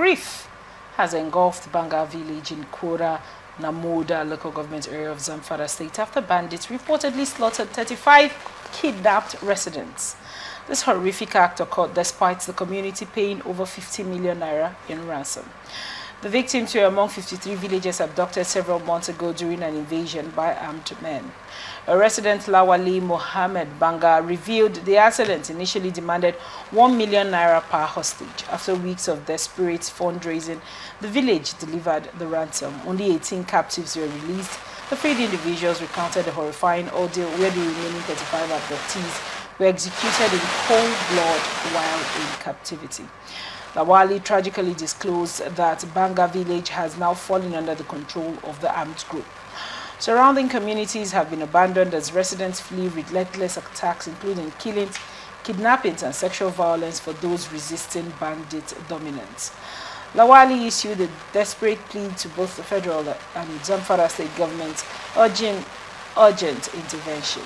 grief has engulfed Banga village in Kaura, Namoda local government area of Zamfara State after bandits reportedly slaughtered 35 kidnapped residents. This horrific act occurred despite the community paying over 50 million naira in ransom. The victims were among 53 villagers abducted several months ago during an invasion by armed men. A resident, Lawali Mohammed Banga, revealed the assailants initially demanded 1 million naira per hostage. After weeks of desperate fundraising, the village delivered the ransom. Only 18 captives were released. The freed individuals recounted the horrifying ordeal where the remaining 35 abductees were executed in cold blood while in captivity. Lawali tragically disclosed that Banga village has now fallen under the control of the armed group. Surrounding communities have been abandoned as residents flee relentless attacks, including killings, kidnappings, and sexual violence for those resisting bandit dominance. Lawali issued a desperate plea to both the federal and Zamfara State governments, urging urgent intervention.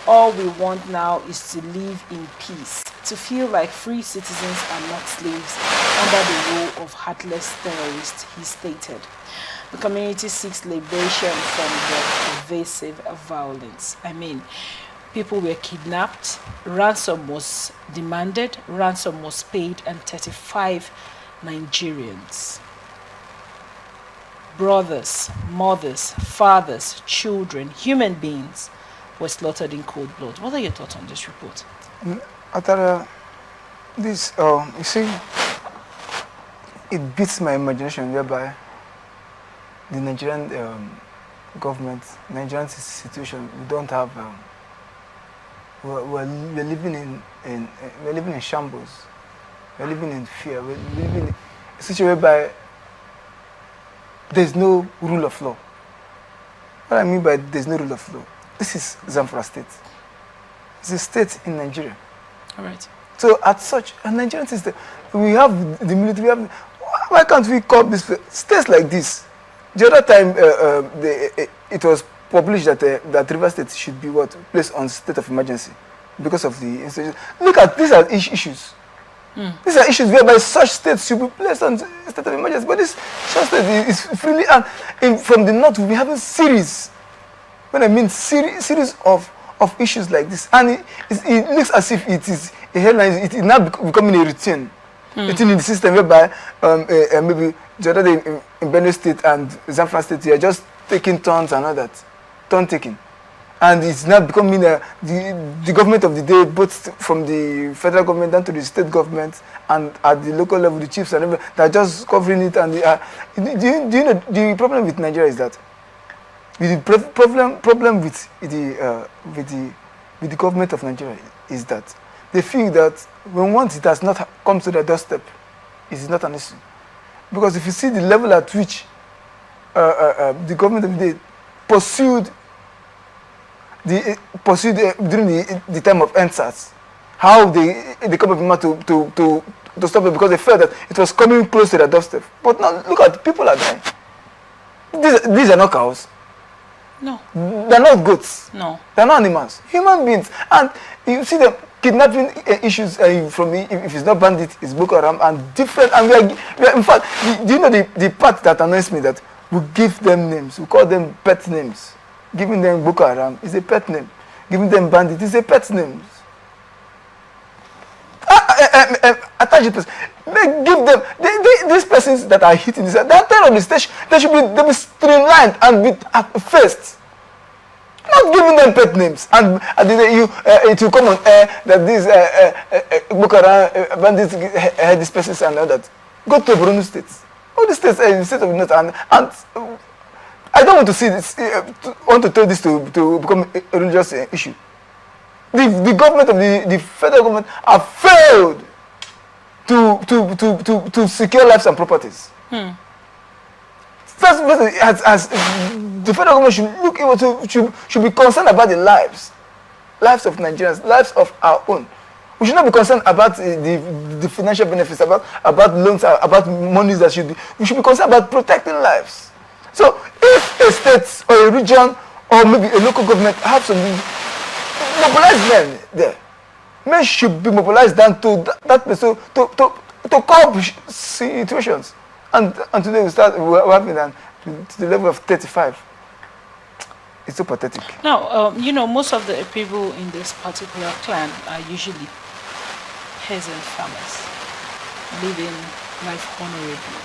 All we want now is to live in peace, to feel like free citizens and not slaves under the rule of heartless terrorists, he stated. The community seeks liberation from the pervasive violence. People were kidnapped, ransom was demanded, ransom was paid, and 35 Nigerians, brothers, mothers, fathers, children, human beings, were slaughtered in cold blood. What are your thoughts on this report? After this, you see, it beats my imagination whereby the Nigerian government, Nigerian situation, we don't have. We're living in shambles. We're living in fear. We're living in a situation whereby there's no rule of law. What I mean by there's no rule of law, this is Zamfara State. It's a state in Nigeria. All right. So at such a Nigerian system, we have the military. Why can't we call this states like this? The other time, it was published that that River State should be placed on state of emergency because of the insurgency. Look at these are issues. These are issues whereby such states should be placed on state of emergency. But this such state is freely, and from the north we'll be having series. When I mean series of issues like this, and it looks as if it is a headline. It is now becoming a routine. A thing in the system whereby maybe the other day in Banga State and Zamfara State, they are just taking turns and all that, turn taking, and it's now becoming the government of the day, both from the federal government down to the state government and at the local level, the chiefs and everything, they're just covering it. And do you know the problem with Nigeria is that the problem with the government of Nigeria is that they feel that when once it has not come to the doorstep, it is not an issue. Because if you see the level at which the government of the day pursued during the time of NSAS, how they come up to stop it because they felt that it was coming close to the doorstep. But now look at people are dying. These are not cows. No. They're not goats. No. They're not animals. Human beings. And you see them kidnapping issues from me. If it's not bandit, it's Boko Haram and different. And we are in fact, do you know the part that annoys me that we give them names, we call them pet names. Giving them Boko Haram is a pet name. Giving them bandit is a pet name. Attach it. Give them these persons that are hitting this. They are terrorists. They should be streamlined and be first. Not giving them pet names, and it will come on air that these Boko Haram bandits had these persons and all that. Go to Borno State. All the states in the state of the north, and I don't want to see this. Want to tell this to become a religious issue. The government of the federal government have failed to secure lives and properties. First, as the federal government should look into, should be concerned about the lives of Nigerians, lives of our own. We should not be concerned about the financial benefits, about loans, about monies that should be. We should be concerned about protecting lives. So, if a state or a region or maybe a local government have some mobilize men there, men should be mobilized down to that place to to curb situations. And today we're having to the level of 35. It's so pathetic. Now, you know, most of the people in this particular clan are usually peasant farmers, living life honorably.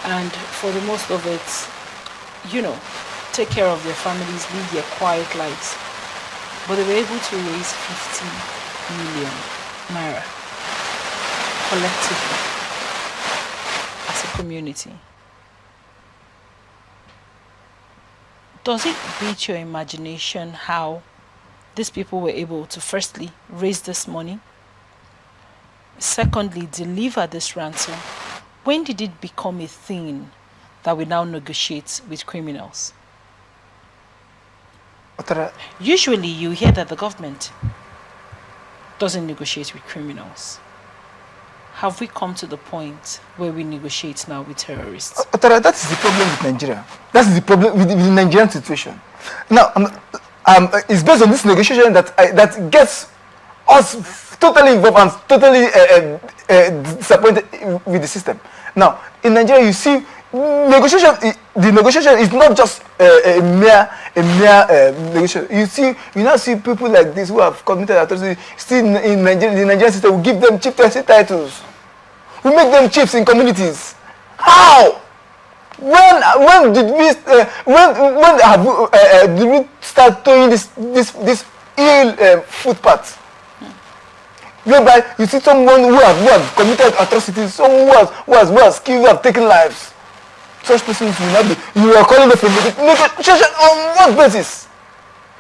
And for the most of it, you know, take care of their families, live their quiet lives. But they were able to raise 50 million naira collectively as a community. Does it beat your imagination how these people were able to firstly raise this money, secondly deliver this ransom? When did it become a thing that we now negotiate with criminals? Usually you hear that the government doesn't negotiate with criminals. Have we come to the point where we negotiate now with terrorists? That is the problem with Nigeria. That's the problem with the Nigerian situation. Now, it's based on this negotiation that gets us totally involved and totally disappointed with the system. Now, in Nigeria, you see, the negotiation is not just a mere negotiation. You now see people like this who have committed atrocities. Still in Nigeria, the Nigerian system will give them chieftaincy titles. We make them chiefs in communities. How? When did we did we start doing this ill footpath? Whereby you see someone who have committed atrocities, someone who has killed, who have taken lives. Such persons will not be. You are calling them for negotiation on what basis?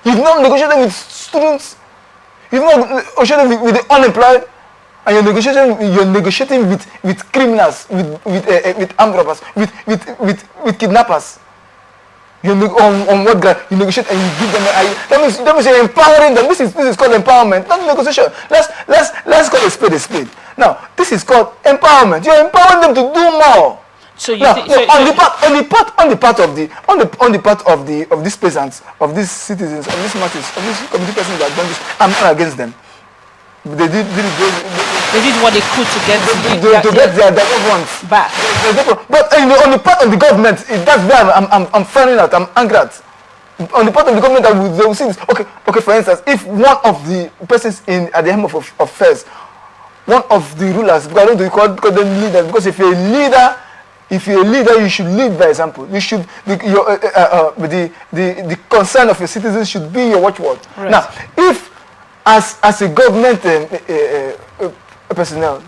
You've not negotiated with students. You've not negotiated with the unemployed, and you're negotiating with criminals, with armed robbers, with kidnappers. On what ground you negotiate and you give them that means you're empowering them. This is called empowerment, not negotiation. Let's call a spade a spade. Now this is called empowerment. You're empowering them to do more. So you now, think, on the part of these peasants, of these citizens, of these masses, of these community persons that have done this, I'm not against them. They did what they could to get their loved ones back. But on the part of the government, that's where I'm frowning at. I'm angry at. On the part of the government, they will see this. Okay. For instance, if one of the persons at the helm of affairs, one of the rulers, because I don't call them leaders, because if you're a leader, you should lead by example. You should the concern of your citizens should be your watchword. Right. Now, if as a government personnel,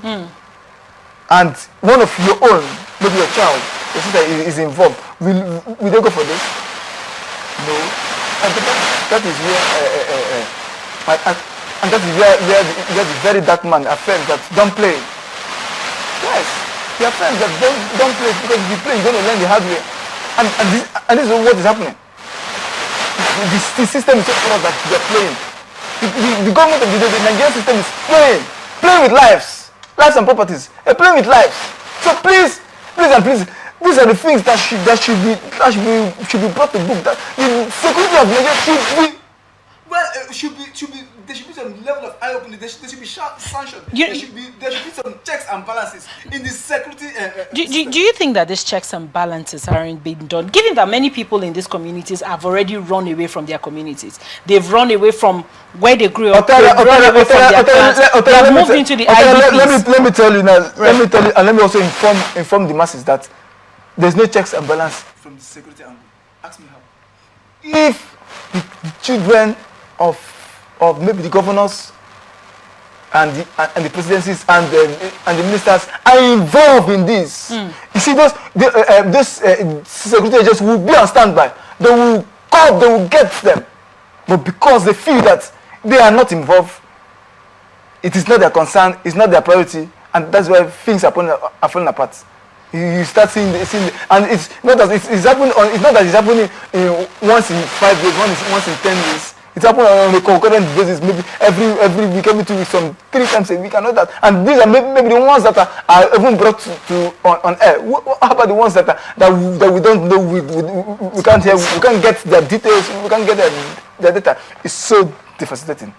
and one of your own, maybe your child, your sister is involved, will they go for this? No. And that is where the very dark man affirms that don't play. Yes, they affirm that don't play, because if you play, you're going to learn the hard way. And this is what is happening. The system is so close that they're playing. The government of the Nigerian system is playing with lives and properties, playing with lives. So please, these are the things that should be brought to book. That the security of Nigeria there should be some level of eye opening. There should be sanctions. There should be some checks and balances in the security. Do you think that these checks and balances aren't being done? Given that many people in these communities have already run away from their communities, they've run away from where they grew up. They've run away from their clans. They have moved into the IDPs. Let me tell you now. Right. Let me tell you, and let me also inform the masses that there's no checks and balance from the security angle. Ask me how. If the children of maybe the governors and the presidencies and the ministers are involved in this. You see, those security agents will be on standby. They will call, they will get them. But because they feel that they are not involved, it is not their concern, it's not their priority, and that's why things are falling apart. You start seeing and it's not that it's happening. It's not that it's happening once in 5 days, once in 10 days. It's happening on a concurrent basis, maybe every week, every 2 weeks, some 3 times a week, and all that. And these are maybe the ones that are even brought on air. How about the ones that we don't know? We can't hear. We can't get their details. We can't get their data. It's so devastating.